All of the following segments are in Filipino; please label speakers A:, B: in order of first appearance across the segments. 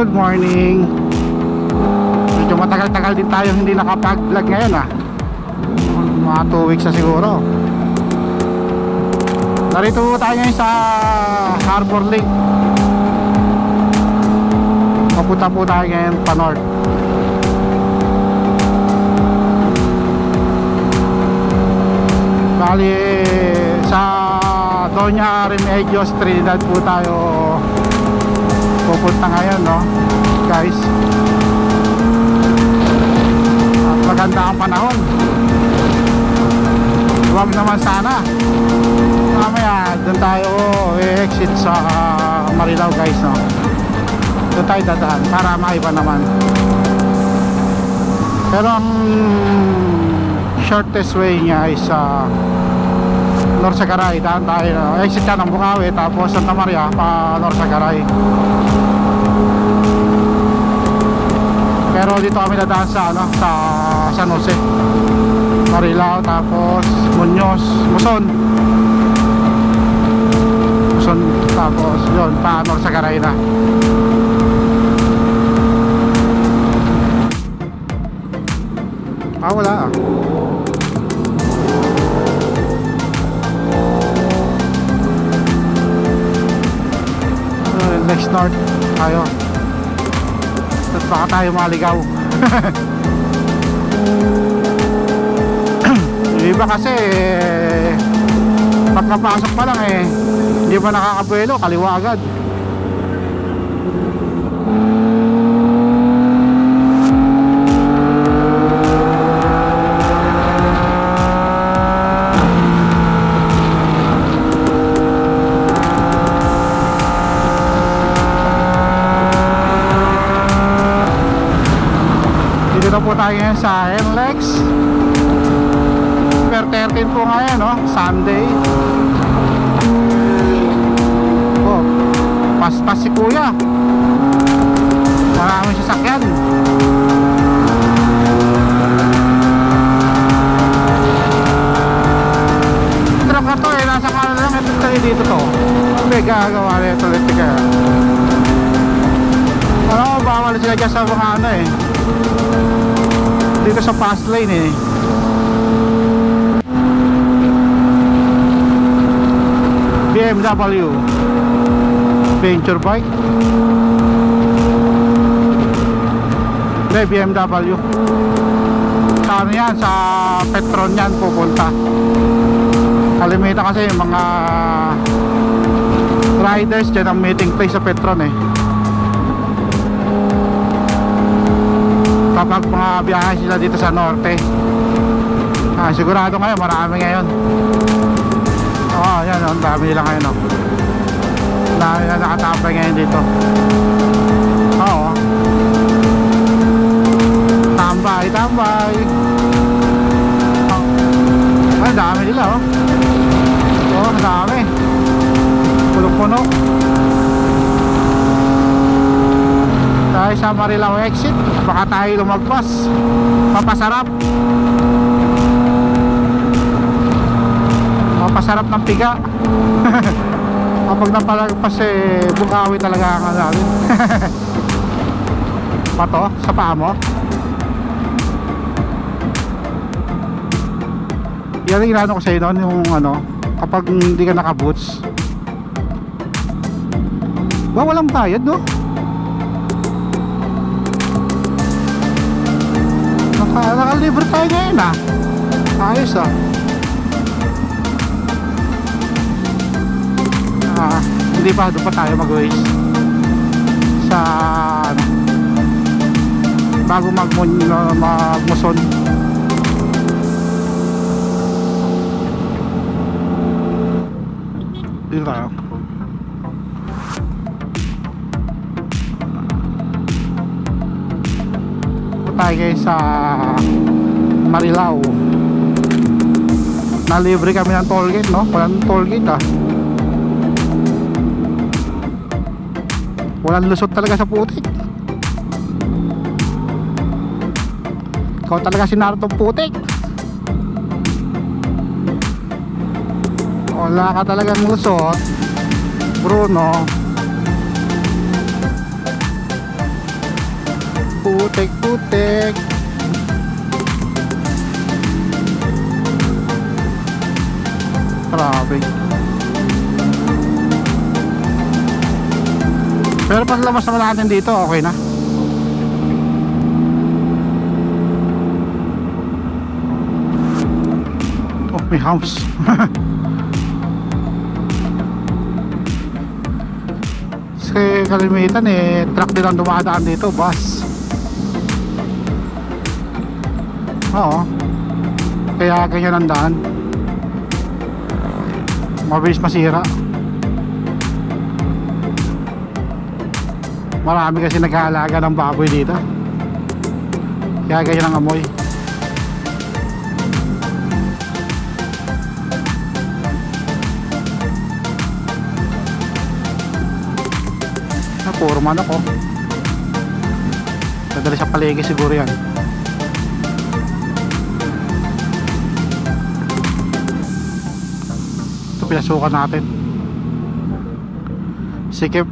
A: Good morning. Medyo matagal-tagal din tayo hindi nakapag-vlog ngayon mga 2 weeks na siguro. Narito tayo ngayon sa Harbor Lake. Papunta po tayo ngayon pa north. Bali sa Doña Remedios Trinidad po tayo pupunta ngayon, no guys. At maganda ang panahon. Huwag naman sana mamaya doon tayo exit sa Marilao, guys, no. Doon tayo dadaan para maiba naman. Pero ang shortest way niya is Norsagaray. Daan tayo, exit ka ng Bukawi, tapos Santa Maria pa Norsagaray. Pero dito kami dadaan sa sa San Jose, Marilao, tapos Muñoz, Muson, tapos yun pa Norsagaray na. Wala next north tayo at baka tayo maligaw. Yung iba kasi pagkapasok pa lang hindi pa nakakabuelo, kaliwa agad. Dito po tayo ngayon sa NLEX. Per 13 po ngayon, no? Sunday. Oh, paspas si kuya. Maraming sasakyan. Truck na to nasa kanan lang. Ito tayo dito to. May gagawa na ito ulit kaya. Bawal sila dyan sa mga dito sa fast lane BMW Venture Bike. BMW saan yan, sa Petron yan pupunta. Kalimita kasi yung mga riders dyan ang meeting place sa Petron kapag mga biyahe sila dito sa norte. Sigurado ngayon marami ngayon. Yan, ang dami nila ngayon, dami na nakatambay ngayon dito. Tambay ang dami nila, ang dami, puno-puno. Tayo sa Marilao exit, baka tayo lumagpas. Mapasarap ng piga. Kapag napalagpas Bukawi talaga ang natin. Pato sa paa mo. Yan ang inano ko sa'yo noon, yung kapag hindi ka naka-boots, walang bayad, no? Nakalibre tayo ngayon, ayos, hindi pa, doon pa tayo mag-waste sa bago magmuson. Dito tayo. Tayo guys sa Marilao. Nalibre kami ng tollgate, no? Walang tollgate, walang lusot talaga sa putik. Ikaw talaga si Nartong putik. Wala ka talagang lusot, Bruno. putik-putik. Traffic. Pero pag labas naman natin dito, okay na. Oh, may house. Kasi kalimitan truck din ang dumadaan dito, bus. Oo. Kaya ganyan ang daan. Mabilis masira. Marami kasi nag-aalaga ng baboy dito. Kaya ganyan ang amoy. Puro manok oh. Dadali sa palengke siguro yan. Ito pinasukan natin. Sikip.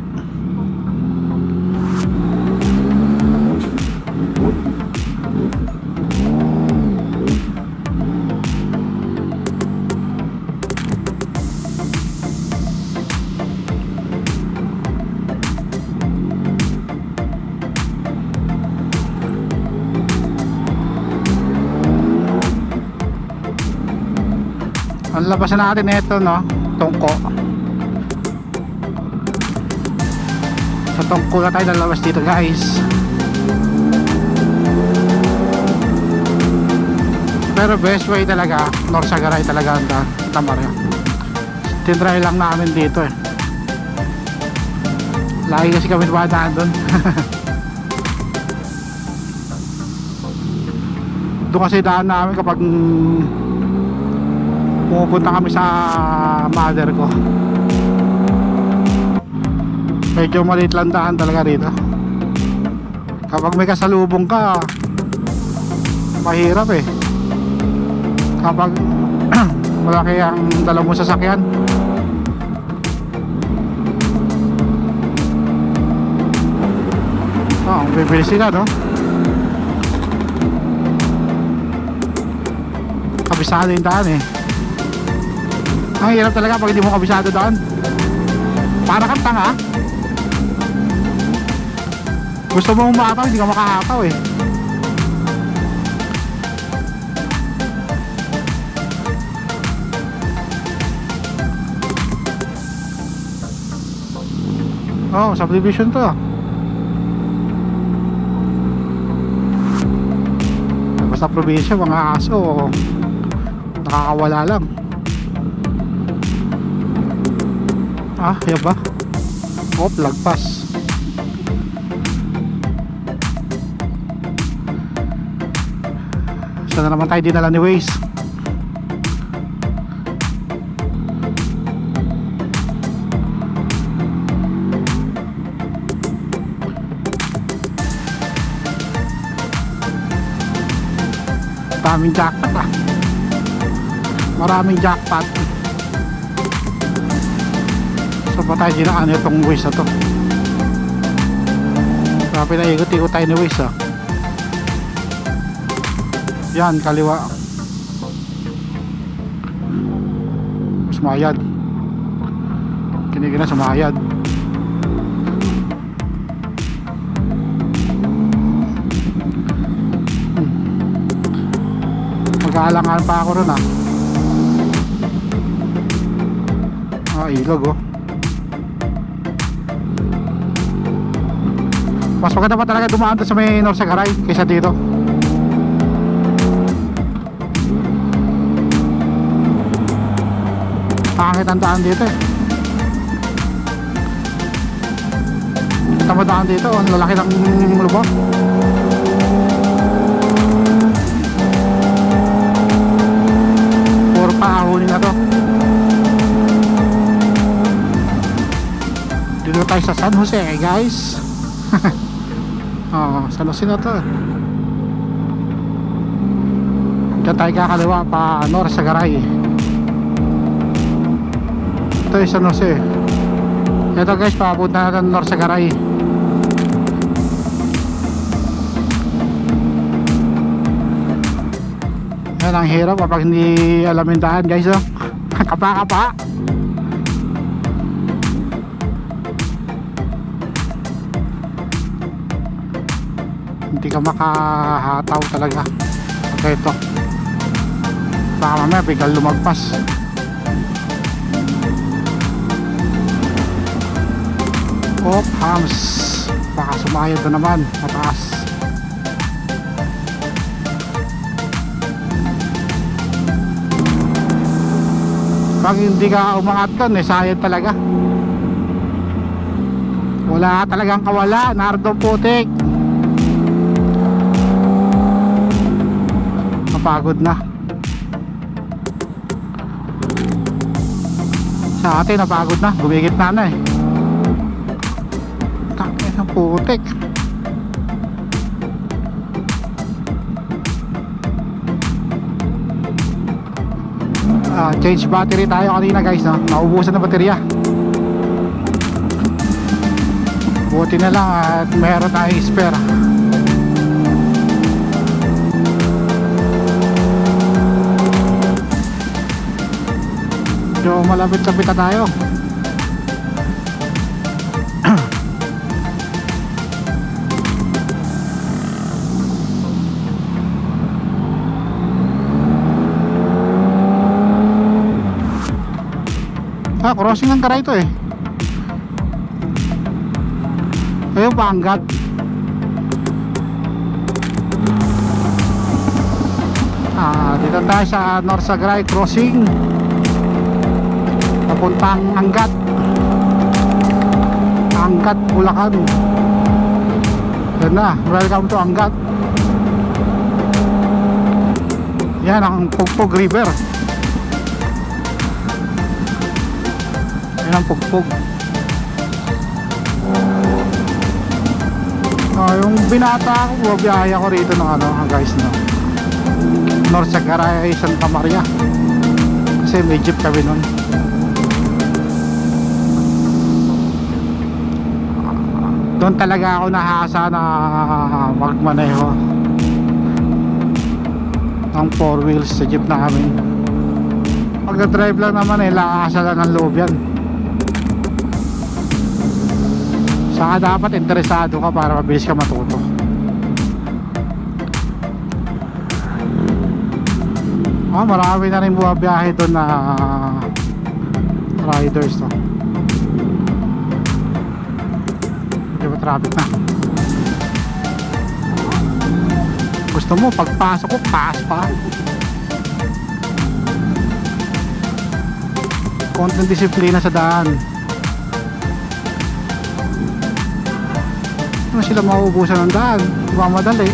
A: Ang labasan natin ito, no? Tungko. Sa tungko na tayo lalabas dito, guys. Pero best way talaga, Norsagaray talaga ang Tamarya. Tinry lang namin dito eh. Lagi kasi kami dumadaan doon. Doon kasi daan namin kapag pumupunta kami sa mother ko. Medyo maliit lang daan talaga rito. Kapag may kasalubong ka, mahirap eh. Kapag malaki ang dala mo sasakyan. Oh, bibilis sila, no? Kabisado yung daan eh. Ang hirap talaga pag hindi mo kabisado daan. Para kang tanga. Gusto mo umakaw, hindi ka makakaw eh. Oh, subdivision to. Basta probinsya, mga aso nakakawala lang. Ah, yan ba? Oh, lagpas. Saan na naman tayo dinala ni Waze? Maraming jackpot ah. Maraming jackpot. So pa tayo dinaan itong Waze na to. Grabe na ikot-ikot tayo ni Waze ah. Yan, kaliwa. Sumayad. Kinigina sumayad. Magkaalangan pa ako ron ah. Ah, ilog oh. Mas maganda pa talaga dumaan sa may Norsagaray kaysa dito. Pangit ang daan dito eh. Kita mo daan dito, ang lalaki ng lubak. Puro paahunin na to. Dito tayo sa San Jose guys. Oh, San Jose na to. Diyan tayo kakaliwa pa Norsagaray. Ito yung San Jose. Ito guys, papunta na ng Norsagaray. Yan ang hirap kapag hindi alam yung daan guys, oh. Kapa-kapa. Hindi ka makahataw talaga. Okay, ito. Baka mamaya biglang lumagpas. Oh, hams. Baka sumayad na naman. Mataas. Pag hindi ka umangat doon, sayad talaga. Wala talagang kawala. Nardo putik. Napagod na. Sa atin napagod na. Gumigit na eh. Takay ng putik. Change battery tayo kanina guys, no? Naubusan na baterya. Buti na lang at meron tayong spare. So malapit-lapit na tayo. Crossing ng karay ito eh. Ayun, paanggat. Dito tayo sa North Sagray crossing. Papuntang Angat. Angat, Bulacan. Yan na, welcome to Angat. Yan ang Pugpog River. Yan ang Pugpog. Yung binata ko, biyahe ako rito ng guys, no? North Sagray, Santa Maria. Kasi may jeep kami nun. Doon talaga ako nahasa na magmaneho ng 4 wheels sa jeep namin. Pagka-drive lang naman laasa lang ng loob yan. Saka dapat interesado ka para mabilis ka matuto. Marami na rin bumabiyahe doon na riders, no? Diba traffic na. Gusto mo pagpasok ko pass pa. Konting disiplina sa daan. Ano sila mauubusan ng daan? Mamadali.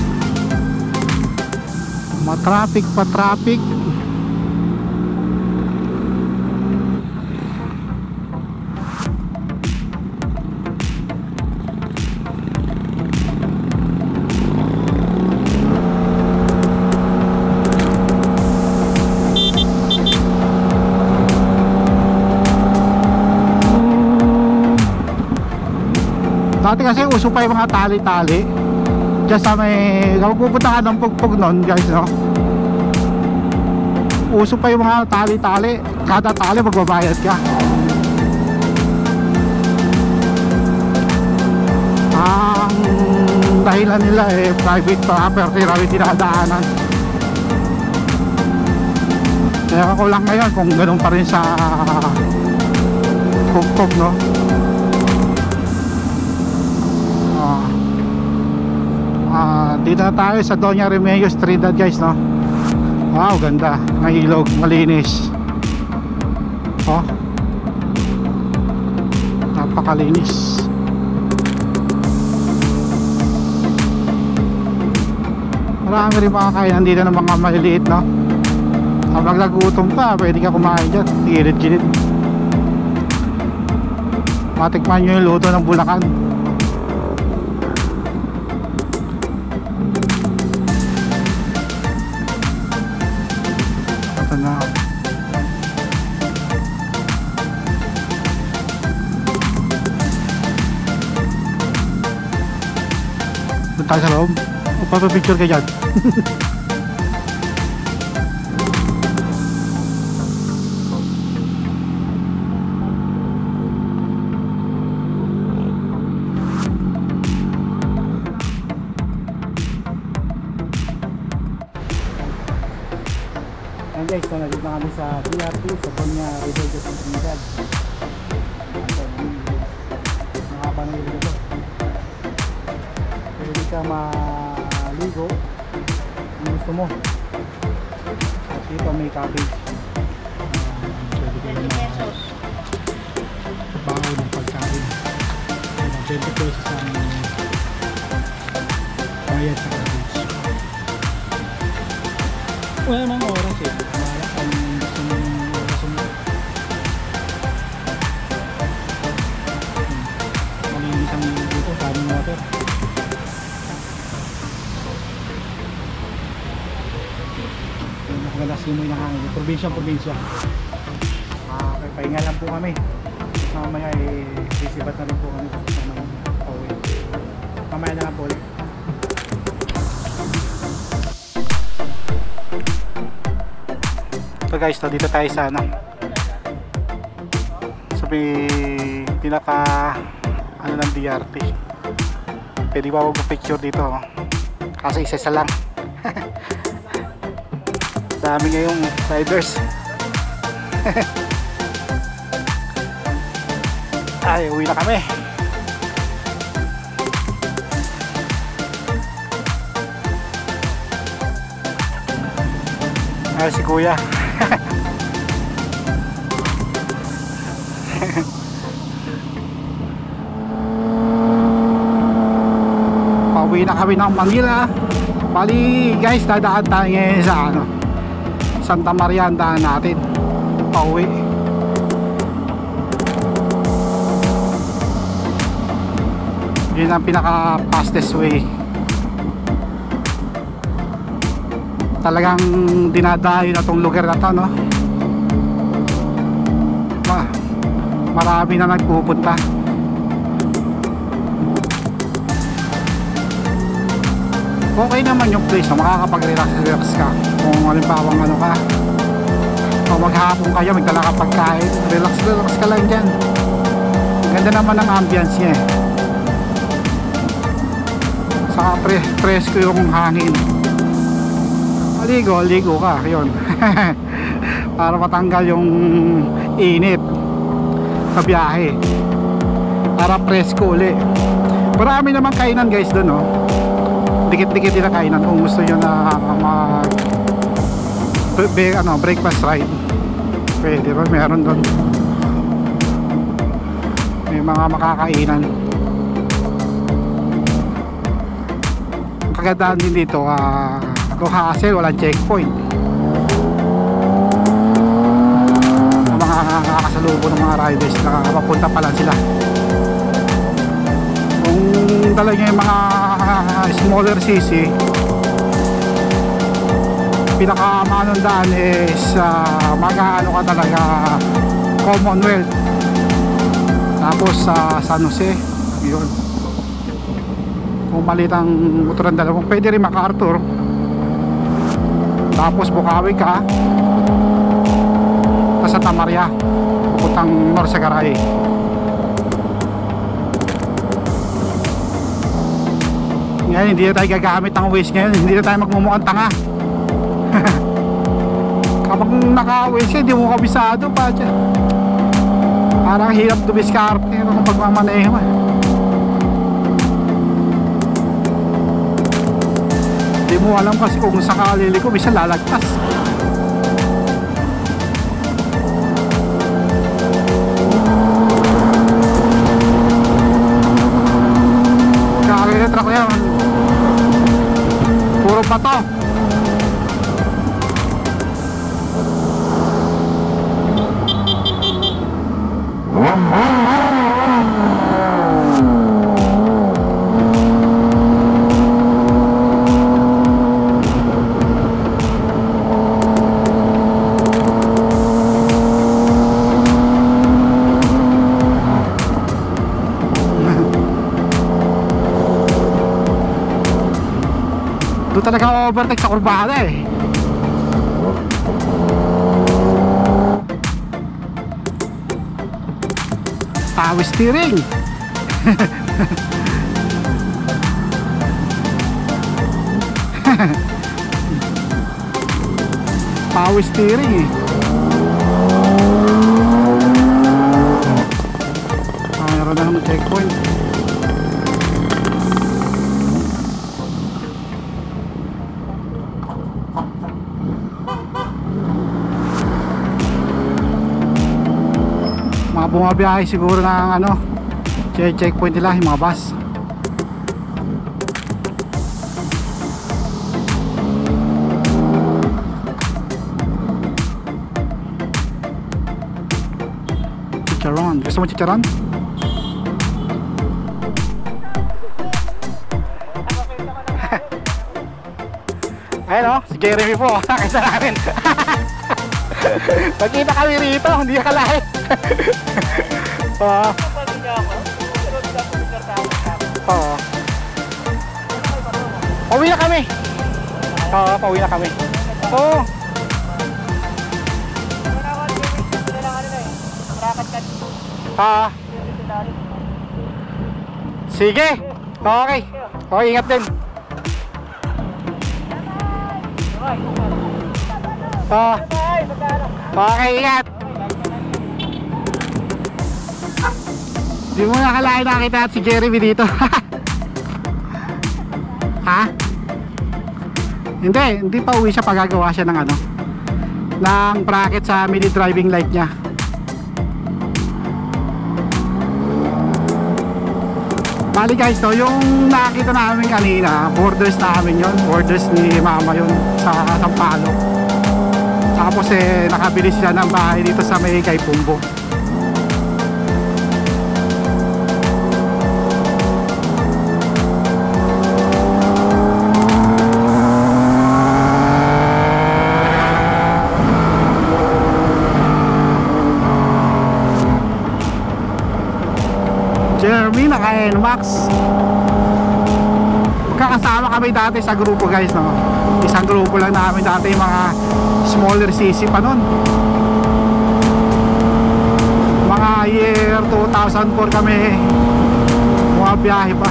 A: Matraffic pa traffic. Dati kasi uso pa yung mga tali-tali. Diyan sa may, kapag pupunta ka ng Pugpog nun guys, no? Uso pa yung mga tali-tali. Kada tali magbabayad ka. Ang dahilan nila private property raw yung dinadaanan. Kaya ako lang ngayon kung ganun pa rin sa Pugpog, no? Dito na tayo sa Doña Remedios Trinidad guys, no? Wow, ganda ng ilog, malinis. Oh, napakalinis. Marami rin mga kainan dito ng mga maliliit, no? Kapag nagutom ka, pwede ka kumain dyan. Gilid-gilid. Matikman nyo yung luto ng Bulacan. Tayo sa loob. Papapicture ka dyan. Ayan guys, so nandito na kami sa DRT, sa Bonya River de Trinidad. Mahaba na yung dito. Pwede ka maligo kung gusto mo. At dito may cabbage. Pwede ka yung bago ng pagkain. 20 pesos ang bayad sa cabbage. Wala namang oras eh. Wala kang gusto mo oras mo. Malinis ang dito, daming water. Nakaganda simoy ng hangin. Probinsya. Okay, pahinga lang po kami. Mamaya sisibat na rin po kami sa mga pauwi. Mamaya na lang po ulit. So guys, dito tayo sa sabi pinaka ng DRT. Pwede ba huwag picture dito kasi isa lang. Dami ngayong riders. Ay, uwi na kami. Ay, si kuya. Pauwi na kami ng Manila. Bali guys, dadaan tayo ngayon sa Santa Maria, ang daan natin pauwi. Yun ang pinaka fastest way. Talagang dinadayo na tong lugar na to, no? Marami na nagpupunta. Okay naman yung place, no? Makakapag-relax ka. Kung halimbawang ka o maghapon kayo, magdala ka pagkain, relax ka lang dyan. Ganda naman ang ambience niya eh. Saka presko yung hangin. Ligo ka, yun. Para matanggal yung init sa biyahe, para presko uli. Marami naman kainan guys doon, no? Dikit-dikit din na kainan kung gusto nyo na breakfast ride. Pwede ba? Meron doon. May mga makakainan. Ang kagandaan din dito, no hassle, walang checkpoint. Ang mga nakakasalubong ng mga riders, nakapapunta pa lang sila. Kung talaga yung mga smaller cc, pinakamanong daan is mag-ano ka talaga, Commonwealth, tapos sa San Jose, yun. Kung malit ang motoran dalawang, pwede rin MacArthur, tapos Bukawi ka sa Santa Maria pupuntang Norsagaray. Ngayon hindi na tayo gagamit ng Waze ngayon, hindi na tayo magmumukhang tanga. Kapag naka-Waze ka, hindi mo kabisado pa dyan. Parang hirap dumiskarte kung pagmamaneho. Hindi mo alam kasi kung saan kaliliko, bisa lalagpas. Kakakilitra ko yan, puro bato. Doon talaga overtake sa kurbada eh. Power steering. Power steering eh. Meron na naman checkpoint. Mga bumabiyahe siguro ng ano, checkpoint nila yung mga bus. Chicharon. Gusto mo chicharon? Ayun o, si Jeremy po. Nakita namin. Magkita kami rito. Hindi akalain. Oo. Oo. Pauwi na kami. Oo, pauwi na kami. Oo. Sige. Okay. Okay, ingat din. Okay, ingat. Di mo nakalain nakita si Jeremy dito. Ha? Hindi pa uwi siya, pagagawa siya ng ano, ng bracket sa mini driving light niya. Bali guys, no, yung nakita namin kanina, orders namin yun, orders ni mama yun sa Sampalo. Tapos nakabili siya ng bahay dito sa may kay Pumbo. Jeremy naka NMAX. Magkakasama kami dati sa grupo guys, no? Isang grupo lang namin dati, mga smaller CC pa nun. Mga year 2004 kami mga biyahe pa.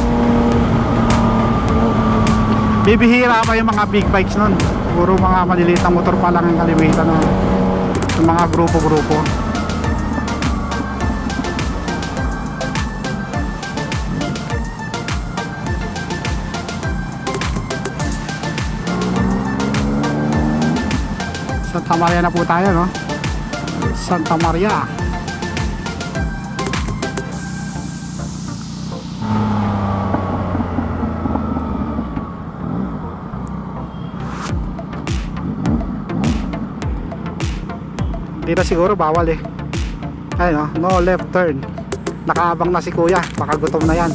A: Bibihira pa yung mga big bikes nun. Puro mga maliliit na motor pa lang ang kalimitan ng mga grupo-grupo. Santa Maria na po tayo, no? Santa Maria. Dito siguro bawal eh. Ayun, no left turn. Nakaabang na si kuya, baka gutom na yan.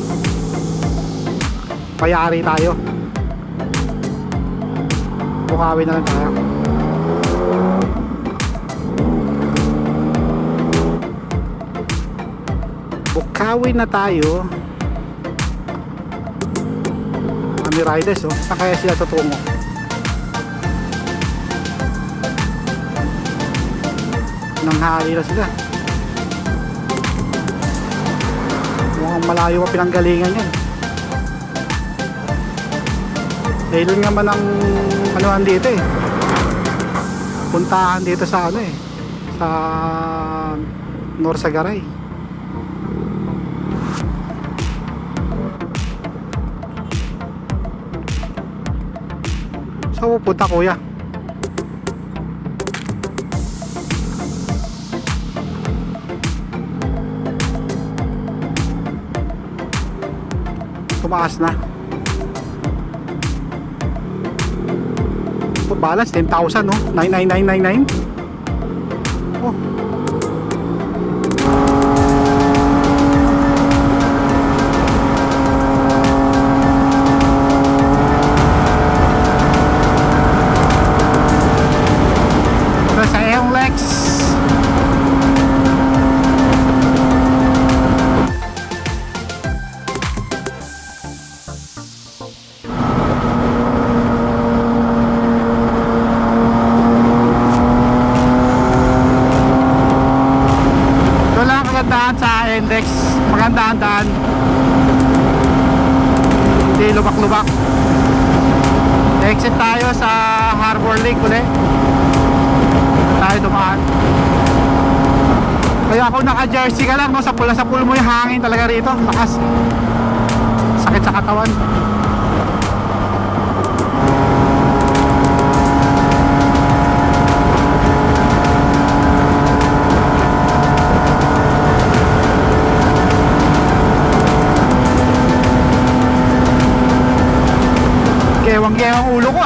A: Payari tayo. Bukawi na lang tayo. Bukawi na tayo. Kami riders, oh. Saan kaya sila tutungo? Nanghali na sila. Mukhang malayo pa pinanggalingan yan. Dahil naman ang anuhan dito eh, puntahan dito sa ano eh, sa Norsagaray. So pupunta kuya? Tumaas na. Balance 10,000, no? 99999. Oh. Ito sa Eong Lex. Sa index, magandaan daan, hindi lubak-lubak. Exit tayo sa Harbor Lake ulit. tayo dumaan. Kaya kung naka-jersey ka lang, no, sa pula mo yung hangin talaga rito, lakas, sakit sa katawan. Gewang-gewang ulo ko.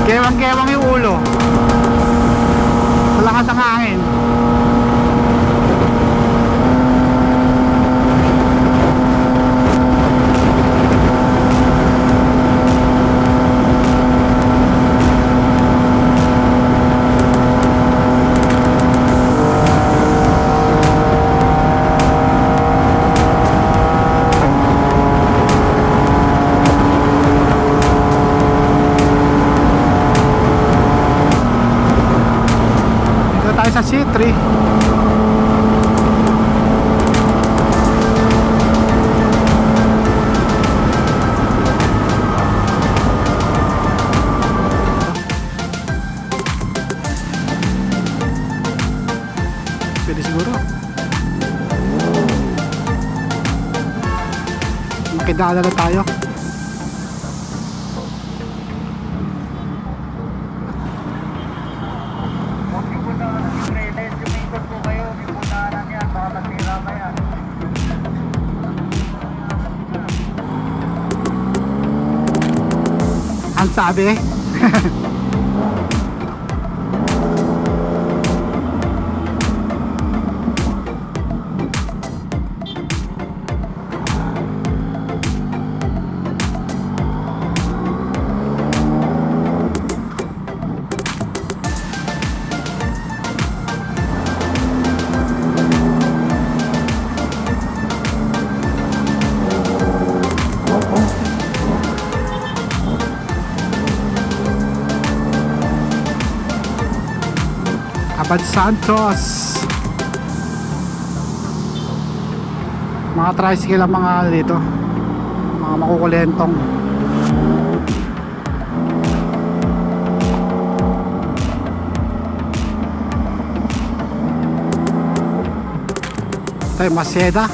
A: Gewang-gewang yung ulo. Lakas ang hangin. Sa C3 pwede siguro makidala na tayo. Ang sabi Abad Santos, mga tricycle ang mga dito, mga makukulentong. Tayo Maseda,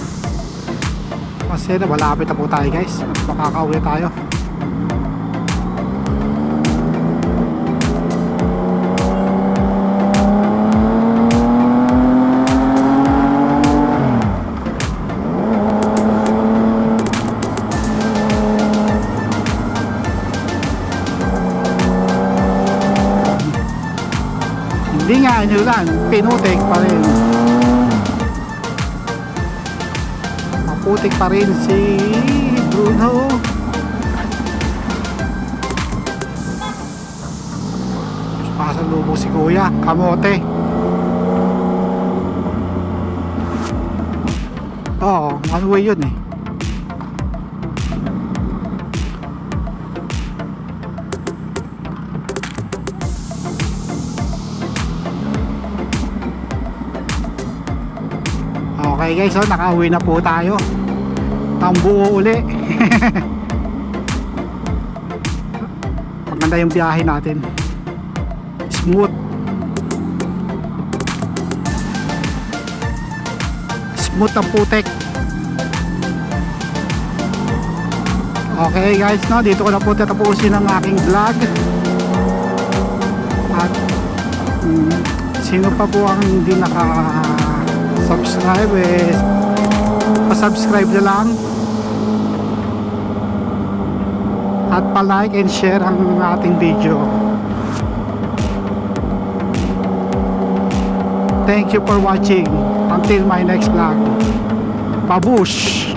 A: malapit na po tayo guys, makakauwi tayo. Hindi nga inulan, pinutik pa rin. Maputik pa rin si Bruno. Pasalubong si Kuya, kamote. Oo, one way yun eh. Okay guys, so nakauwi na po tayo. Tambuo uli. Maganda yung biyahe natin. Smooth. Smooth ang putek. Okay guys, no, dito ko na po tatapusin ang aking vlog. At sino pa po ang hindi subscribe pa-subscribe na lang at pa-like and share ang ating video. Thank you for watching. Until my next vlog. Babush!